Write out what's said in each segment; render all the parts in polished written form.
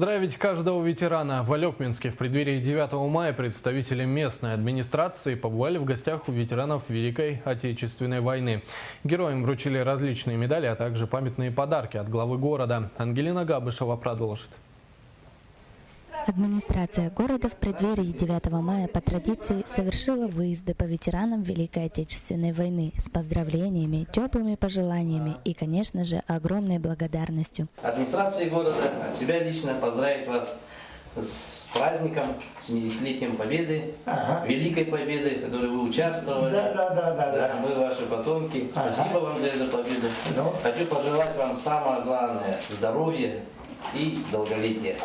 Поздравить каждого ветерана. В Алекминске в преддверии 9 мая представители местной администрации побывали в гостях у ветеранов Великой Отечественной войны. Героям вручили различные медали, а также памятные подарки от главы города. Ангелина Габышева продолжит. Администрация города в преддверии 9 мая по традиции совершила выезды по ветеранам Великой Отечественной войны с поздравлениями, теплыми пожеланиями и, конечно же, огромной благодарностью. Администрации города от себя лично поздравить вас с праздником, 70-летием Победы, Великой Победы, в которой вы участвовали. Да, мы ваши потомки. Спасибо вам за эту победу. Хочу пожелать вам самое главное – здоровья и долголетия.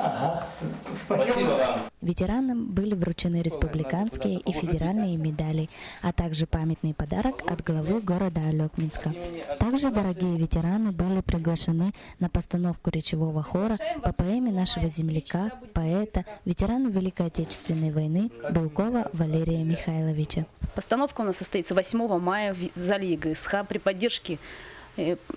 Спасибо вам. Ветеранам были вручены республиканские и федеральные медали, а также памятный подарок от главы города Алекминска. Также дорогие ветераны были приглашены на постановку речевого хора по поэме нашего земляка, поэта, ветерана Великой Отечественной войны Белкова Валерия Михайловича. Постановка у нас состоится 8 мая в зале ЕГСХ при поддержке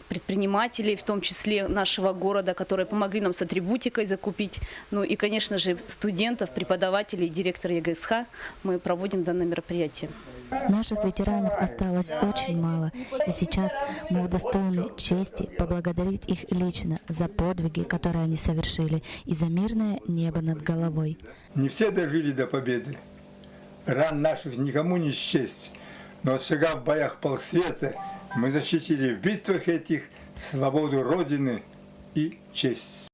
предпринимателей, в том числе нашего города, которые помогли нам с атрибутикой закупить. Ну и, конечно же, студентов, преподавателей, директора ЕГСХ мы проводим данное мероприятие. Наших ветеранов осталось очень мало, и сейчас мы удостоены чести поблагодарить их лично за подвиги, которые они совершили, и за мирное небо над головой. Не все дожили до победы. Ран наших никому не счесть, но отшагав в боях полсвета, мы защитили в битвах этих свободу Родины и честь.